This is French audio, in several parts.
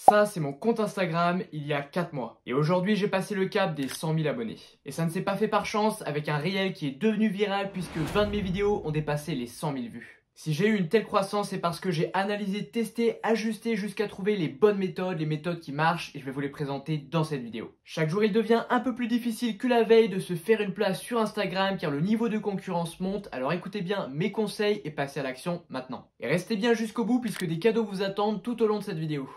Ça, c'est mon compte Instagram il y a 4 mois. Et aujourd'hui, j'ai passé le cap des 100 000 abonnés. Et ça ne s'est pas fait par chance avec un réel qui est devenu viral puisque 20 de mes vidéos ont dépassé les 100 000 vues. Si j'ai eu une telle croissance, c'est parce que j'ai analysé, testé, ajusté jusqu'à trouver les bonnes méthodes, les méthodes qui marchent et je vais vous les présenter dans cette vidéo. Chaque jour, il devient un peu plus difficile que la veille de se faire une place sur Instagram car le niveau de concurrence monte. Alors écoutez bien mes conseils et passez à l'action maintenant. Et restez bien jusqu'au bout puisque des cadeaux vous attendent tout au long de cette vidéo.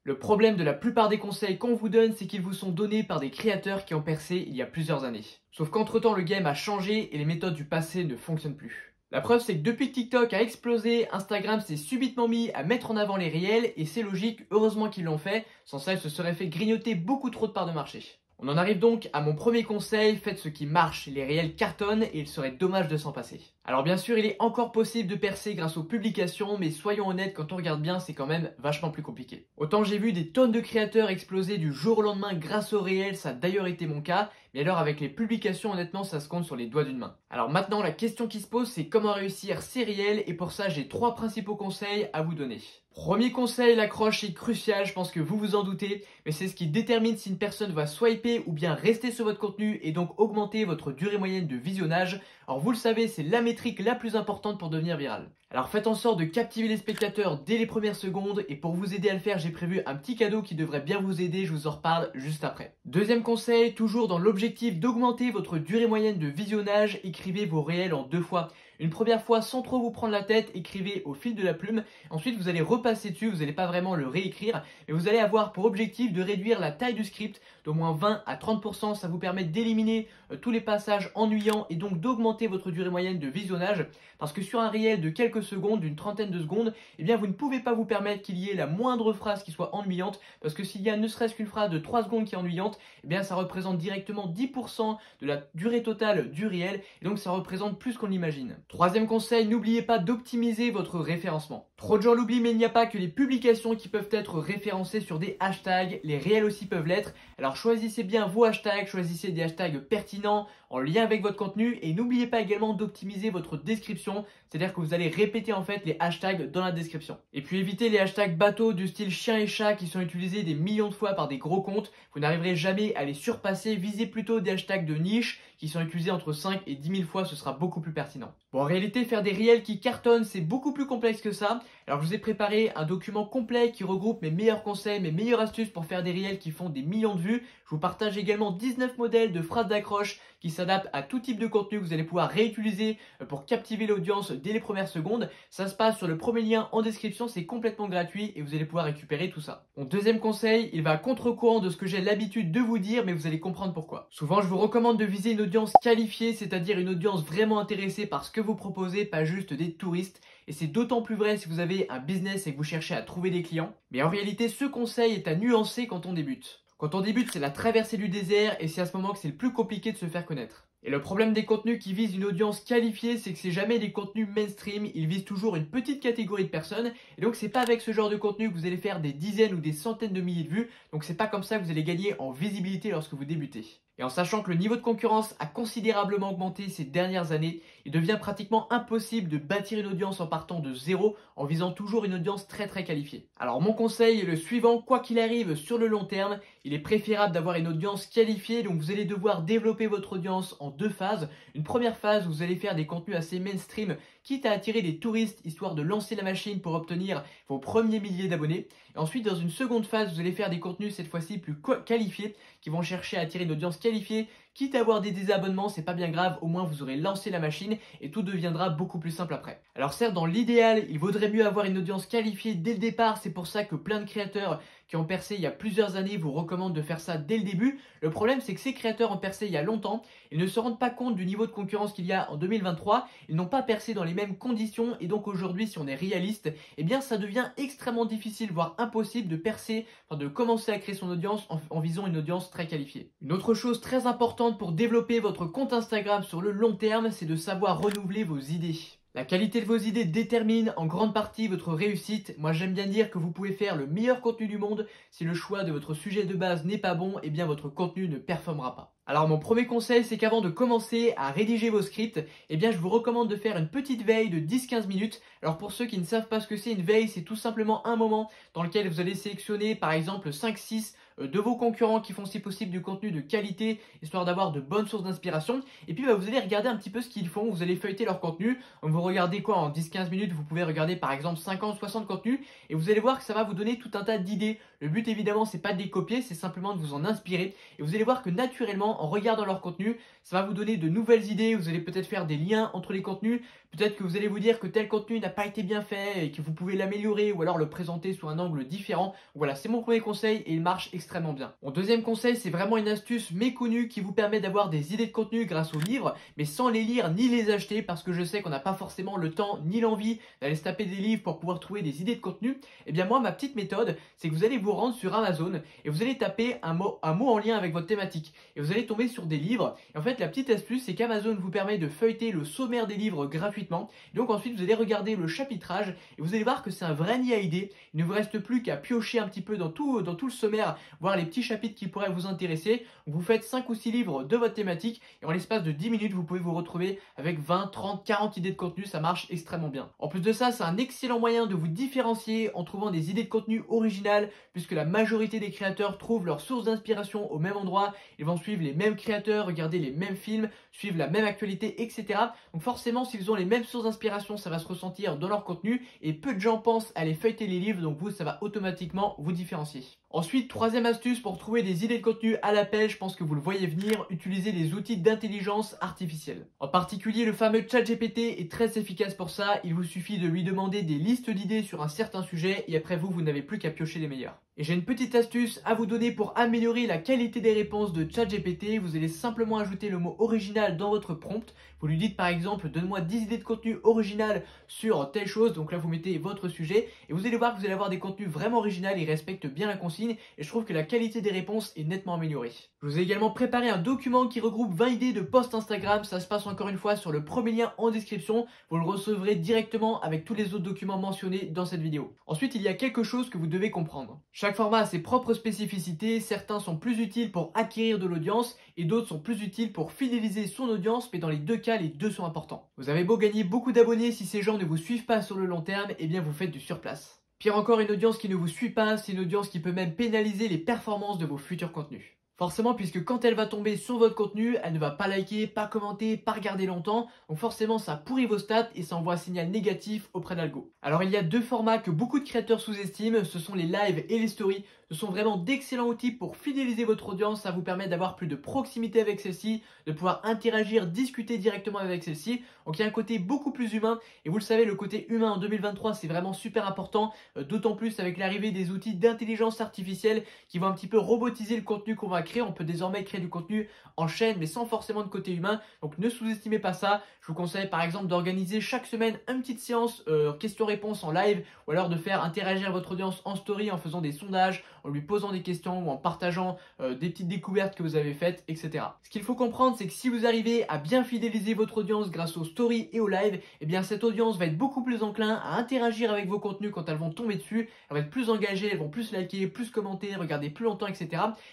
Le problème de la plupart des conseils qu'on vous donne, c'est qu'ils vous sont donnés par des créateurs qui ont percé il y a plusieurs années. Sauf qu'entre temps, le game a changé et les méthodes du passé ne fonctionnent plus. La preuve, c'est que depuis que TikTok a explosé, Instagram s'est subitement mis à mettre en avant les réels et c'est logique, heureusement qu'ils l'ont fait, sans ça, ils se seraient fait grignoter beaucoup trop de parts de marché. On en arrive donc à mon premier conseil, faites ce qui marche, les réels cartonnent et il serait dommage de s'en passer. Alors bien sûr, il est encore possible de percer grâce aux publications, mais soyons honnêtes, quand on regarde bien, c'est quand même vachement plus compliqué. Autant j'ai vu des tonnes de créateurs exploser du jour au lendemain grâce aux réels, ça a d'ailleurs été mon cas, mais alors avec les publications, honnêtement, ça se compte sur les doigts d'une main. Alors maintenant, la question qui se pose, c'est comment réussir ces réels, et pour ça, j'ai 3 principaux conseils à vous donner. Premier conseil, l'accroche est cruciale, je pense que vous vous en doutez, mais c'est ce qui détermine si une personne va swiper ou bien rester sur votre contenu et donc augmenter votre durée moyenne de visionnage. Alors vous le savez, c'est la métrique la plus importante pour devenir viral. Alors faites en sorte de captiver les spectateurs dès les premières secondes et pour vous aider à le faire, j'ai prévu un petit cadeau qui devrait bien vous aider, je vous en reparle juste après. Deuxième conseil, toujours dans l'objectif d'augmenter votre durée moyenne de visionnage, écrivez vos réels en 2 fois. Une première fois sans trop vous prendre la tête, écrivez au fil de la plume. Ensuite, vous allez repasser dessus, vous n'allez pas vraiment le réécrire, mais vous allez avoir pour objectif de réduire la taille du script d'au moins 20 à 30%. Ça vous permet d'éliminer tous les passages ennuyants et donc d'augmenter votre durée moyenne de visionnage. Parce que sur un réel de quelques secondes, d'une trentaine de secondes, eh bien vous ne pouvez pas vous permettre qu'il y ait la moindre phrase qui soit ennuyante. Parce que s'il y a ne serait-ce qu'une phrase de 3 secondes qui est ennuyante, eh bien ça représente directement 10% de la durée totale du réel. Et donc ça représente plus qu'on l'imagine. Troisième conseil, n'oubliez pas d'optimiser votre référencement. Trop de gens l'oublient, mais il n'y a pas que les publications qui peuvent être référencées sur des hashtags, les réels aussi peuvent l'être. Alors choisissez bien vos hashtags, choisissez des hashtags pertinents en lien avec votre contenu et n'oubliez pas également d'optimiser votre description, c'est-à-dire que vous allez répéter en fait les hashtags dans la description. Et puis évitez les hashtags bateaux du style chien et chat qui sont utilisés des millions de fois par des gros comptes, vous n'arriverez jamais à les surpasser, visez plutôt des hashtags de niche qui sont utilisés entre 5 et 10 000 fois, ce sera beaucoup plus pertinent. Bon, en réalité, faire des réels qui cartonnent, c'est beaucoup plus complexe que ça. Alors je vous ai préparé un document complet qui regroupe mes meilleurs conseils, mes meilleures astuces pour faire des réels qui font des millions de vues. Je vous partage également 19 modèles de phrases d'accroche qui s'adaptent à tout type de contenu que vous allez pouvoir réutiliser pour captiver l'audience dès les premières secondes. Ça se passe sur le premier lien en description, c'est complètement gratuit et vous allez pouvoir récupérer tout ça. Mon deuxième conseil, il va à contre-courant de ce que j'ai l'habitude de vous dire, mais vous allez comprendre pourquoi. Souvent, je vous recommande de viser une audience qualifiée, c'est-à-dire une audience vraiment intéressée par ce que vous proposez, pas juste des touristes. Et c'est d'autant plus vrai si vous avez un business et que vous cherchez à trouver des clients. Mais en réalité, ce conseil est à nuancer quand on débute. Quand on débute, c'est la traversée du désert et c'est à ce moment que c'est le plus compliqué de se faire connaître. Et le problème des contenus qui visent une audience qualifiée, c'est que c'est jamais des contenus mainstream, ils visent toujours une petite catégorie de personnes. Et donc c'est pas avec ce genre de contenu que vous allez faire des dizaines ou des centaines de milliers de vues. Donc c'est pas comme ça que vous allez gagner en visibilité lorsque vous débutez. Et en sachant que le niveau de concurrence a considérablement augmenté ces dernières années, il devient pratiquement impossible de bâtir une audience en partant de zéro, en visant toujours une audience très qualifiée. Alors mon conseil est le suivant, quoi qu'il arrive sur le long terme, il est préférable d'avoir une audience qualifiée, donc vous allez devoir développer votre audience en 2 phases. Une première phase où vous allez faire des contenus assez mainstream, quitte à attirer des touristes, histoire de lancer la machine pour obtenir vos premiers milliers d'abonnés. Et ensuite, dans une seconde phase, vous allez faire des contenus cette fois-ci plus qualifiés, qui vont chercher à attirer une audience qualifiée, quitte à avoir des désabonnements, c'est pas bien grave, au moins vous aurez lancé la machine et tout deviendra beaucoup plus simple après. Alors certes, dans l'idéal, il vaudrait mieux avoir une audience qualifiée dès le départ, c'est pour ça que plein de créateurs qui ont percé il y a plusieurs années vous recommandent de faire ça dès le début. Le problème, c'est que ces créateurs ont percé il y a longtemps, ils ne se rendent pas compte du niveau de concurrence qu'il y a en 2023, ils n'ont pas percé dans les mêmes conditions et donc aujourd'hui, si on est réaliste, eh bien ça devient extrêmement difficile, voire impossible de percer, de commencer à créer son audience en visant une audience très qualifiée. Une autre chose très importante pour développer votre compte Instagram sur le long terme, c'est de savoir renouveler vos idées. La qualité de vos idées détermine en grande partie votre réussite. Moi j'aime bien dire que vous pouvez faire le meilleur contenu du monde. Si le choix de votre sujet de base n'est pas bon, eh bien votre contenu ne performera pas. Alors mon premier conseil, c'est qu'avant de commencer à rédiger vos scripts, eh bien je vous recommande de faire une petite veille de 10-15 minutes. Alors pour ceux qui ne savent pas ce que c'est une veille, c'est tout simplement un moment dans lequel vous allez sélectionner par exemple 5-6 de vos concurrents qui font si possible du contenu de qualité, histoire d'avoir de bonnes sources d'inspiration. Et puis vous allez regarder un petit peu ce qu'ils font, vous allez feuilleter leur contenu. Donc vous regardez quoi en 10-15 minutes, vous pouvez regarder par exemple 50-60 contenus et vous allez voir que ça va vous donner tout un tas d'idées. Le but évidemment c'est pas de les copier, c'est simplement de vous en inspirer. Et vous allez voir que naturellement en regardant leur contenu, ça va vous donner de nouvelles idées, vous allez peut-être faire des liens entre les contenus, peut-être que vous allez vous dire que tel contenu n'a pas été bien fait et que vous pouvez l'améliorer ou alors le présenter sous un angle différent. Voilà, c'est mon premier conseil et il marche extrêmement bien. Mon deuxième conseil, c'est vraiment une astuce méconnue qui vous permet d'avoir des idées de contenu grâce aux livres, mais sans les lire ni les acheter parce que je sais qu'on n'a pas forcément le temps ni l'envie d'aller se taper des livres pour pouvoir trouver des idées de contenu. Et bien moi, ma petite méthode, c'est que vous allez vous rendre sur Amazon et vous allez taper un mot en lien avec votre thématique et vous allez tomber sur des livres. Et en fait, la petite astuce, c'est qu'Amazon vous permet de feuilleter le sommaire des livres gratuitement. Et donc ensuite, vous allez regarder le chapitrage et vous allez voir que c'est un vrai nid à idées. Il ne vous reste plus qu'à piocher un petit peu dans tout le sommaire, voir les petits chapitres qui pourraient vous intéresser. Donc, vous faites 5 ou 6 livres de votre thématique et en l'espace de 10 minutes, vous pouvez vous retrouver avec 20, 30, 40 idées de contenu. Ça marche extrêmement bien. En plus de ça, c'est un excellent moyen de vous différencier en trouvant des idées de contenu originales puisque la majorité des créateurs trouvent leur source d'inspiration au même endroit. Ils vont suivre les mêmes créateurs, regarder les mêmes films, suivre la même actualité, etc. Donc forcément, s'ils ont les mêmes sources d'inspiration, ça va se ressentir dans leur contenu et peu de gens pensent à aller feuilleter les livres, donc vous, ça va automatiquement vous différencier. Ensuite, troisième astuce pour trouver des idées de contenu à l'appel, je pense que vous le voyez venir, utilisez les outils d'intelligence artificielle. En particulier, le fameux ChatGPT est très efficace pour ça. Il vous suffit de lui demander des listes d'idées sur un certain sujet et après vous n'avez plus qu'à piocher les meilleurs. Et j'ai une petite astuce à vous donner pour améliorer la qualité des réponses de ChatGPT. Vous allez simplement ajouter le mot original dans votre prompt. Vous lui dites par exemple, donne-moi 10 idées de contenu originales sur telle chose. Donc là, vous mettez votre sujet et vous allez voir que vous allez avoir des contenus vraiment originaux. Ils respectent bien la consigne et je trouve que la qualité des réponses est nettement améliorée. Je vous ai également préparé un document qui regroupe 20 idées de posts Instagram. Ça se passe encore une fois sur le premier lien en description. Vous le recevrez directement avec tous les autres documents mentionnés dans cette vidéo. Ensuite, il y a quelque chose que vous devez comprendre. Chaque format a ses propres spécificités, certains sont plus utiles pour acquérir de l'audience et d'autres sont plus utiles pour fidéliser son audience, mais dans les deux cas, les deux sont importants. Vous avez beau gagner beaucoup d'abonnés, si ces gens ne vous suivent pas sur le long terme, eh bien vous faites du surplace. Pire encore, une audience qui ne vous suit pas, c'est une audience qui peut même pénaliser les performances de vos futurs contenus. Forcément, puisque quand elle va tomber sur votre contenu, elle ne va pas liker, pas commenter, pas regarder longtemps. Donc forcément, ça pourrit vos stats et ça envoie un signal négatif auprès d'Algo. Alors il y a deux formats que beaucoup de créateurs sous-estiment, ce sont les lives et les stories. Ce sont vraiment d'excellents outils pour fidéliser votre audience. Ça vous permet d'avoir plus de proximité avec celle-ci, de pouvoir interagir, discuter directement avec celle-ci. Donc il y a un côté beaucoup plus humain. Et vous le savez, le côté humain en 2023, c'est vraiment super important. D'autant plus avec l'arrivée des outils d'intelligence artificielle qui vont un petit peu robotiser le contenu qu'on va créer. On peut désormais créer du contenu en chaîne, mais sans forcément de côté humain. Donc ne sous-estimez pas ça. Je vous conseille par exemple d'organiser chaque semaine une petite séance questions-réponses en live, ou alors de faire interagir votre audience en story en faisant des sondages, en lui posant des questions ou en partageant des petites découvertes que vous avez faites, etc. Ce qu'il faut comprendre, c'est que si vous arrivez à bien fidéliser votre audience grâce aux stories et aux lives, eh bien cette audience va être beaucoup plus enclin à interagir avec vos contenus quand elles vont tomber dessus. Elles vont être plus engagées, elles vont plus liker, plus commenter, regarder plus longtemps, etc.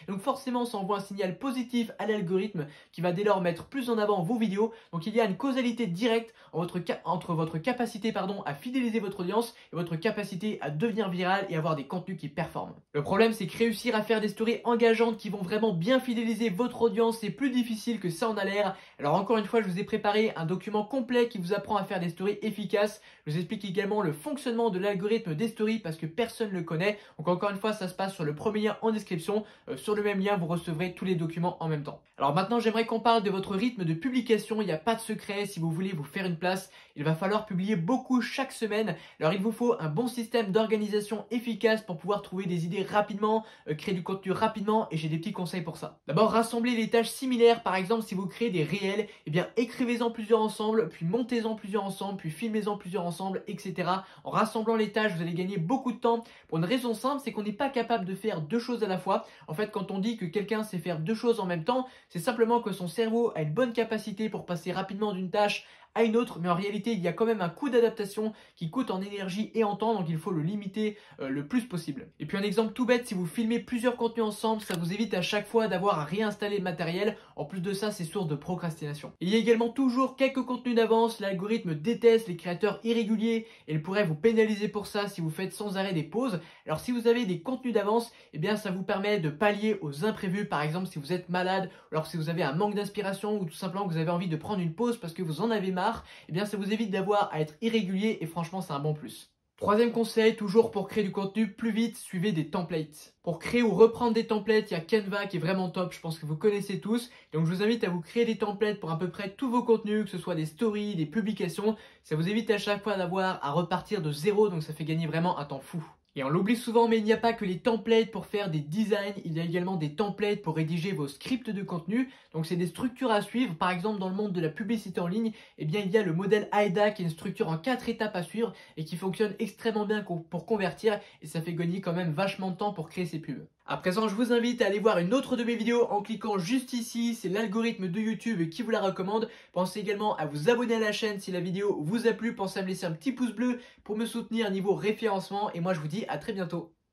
Et donc forcément, ça envoie un signal positif à l'algorithme qui va dès lors mettre plus en avant vos vidéos. Donc il y a une causalité directe entre votre capacité à fidéliser votre audience et votre capacité à devenir viral et avoir des contenus qui performent. Le problème, c'est que réussir à faire des stories engageantes qui vont vraiment bien fidéliser votre audience, c'est plus difficile que ça en a l'air. Alors encore une fois, je vous ai préparé un document complet qui vous apprend à faire des stories efficaces. Je vous explique également le fonctionnement de l'algorithme des stories parce que personne ne le connaît. Donc encore une fois, ça se passe sur le premier lien en description. Sur le même lien, vous recevrez tous les documents en même temps. Alors maintenant, j'aimerais qu'on parle de votre rythme de publication. Il n'y a pas de secret. Si vous voulez vous faire une place, il va falloir publier beaucoup chaque semaine. Alors il vous faut un bon système d'organisation efficace pour pouvoir trouver des idées rapidement, créer du contenu rapidement, et j'ai des petits conseils pour ça. D'abord, rassemblez les tâches similaires. Par exemple, si vous créez des réels, eh bien écrivez-en plusieurs ensemble, puis montez-en plusieurs ensemble, puis filmez-en plusieurs ensemble, etc. En rassemblant les tâches, vous allez gagner beaucoup de temps pour une raison simple, c'est qu'on n'est pas capable de faire deux choses à la fois. En fait, quand on dit que quelqu'un sait faire deux choses en même temps, c'est simplement que son cerveau a une bonne capacité pour passer rapidement d'une tâche à une autre, mais en réalité il y a quand même un coût d'adaptation qui coûte en énergie et en temps, donc il faut le limiter le plus possible. Et puis un exemple tout bête, si vous filmez plusieurs contenus ensemble, ça vous évite à chaque fois d'avoir à réinstaller le matériel. En plus de ça, c'est source de procrastination. Il y a également toujours quelques contenus d'avance. L'algorithme déteste les créateurs irréguliers et il pourrait vous pénaliser pour ça si vous faites sans arrêt des pauses. Alors si vous avez des contenus d'avance, eh bien ça vous permet de pallier aux imprévus. Par exemple, si vous êtes malade, ou alors si vous avez un manque d'inspiration ou tout simplement que vous avez envie de prendre une pause parce que vous en avez marre, eh bien ça vous évite d'avoir à être irrégulier et franchement c'est un bon plus. Troisième conseil, toujours pour créer du contenu plus vite, suivez des templates. Pour créer ou reprendre des templates, il y a Canva qui est vraiment top, je pense que vous connaissez tous. Donc je vous invite à vous créer des templates pour à peu près tous vos contenus, que ce soit des stories, des publications. Ça vous évite à chaque fois d'avoir à repartir de zéro, donc ça fait gagner vraiment un temps fou. Et on l'oublie souvent, mais il n'y a pas que les templates pour faire des designs, il y a également des templates pour rédiger vos scripts de contenu. Donc c'est des structures à suivre. Par exemple, dans le monde de la publicité en ligne, eh bien, il y a le modèle AIDA qui est une structure en 4 étapes à suivre et qui fonctionne extrêmement bien pour convertir et ça fait gagner quand même vachement de temps pour créer ces pubs. À présent, je vous invite à aller voir une autre de mes vidéos en cliquant juste ici, c'est l'algorithme de YouTube qui vous la recommande. Pensez également à vous abonner à la chaîne si la vidéo vous a plu, pensez à me laisser un petit pouce bleu pour me soutenir niveau référencement et moi je vous dis à très bientôt.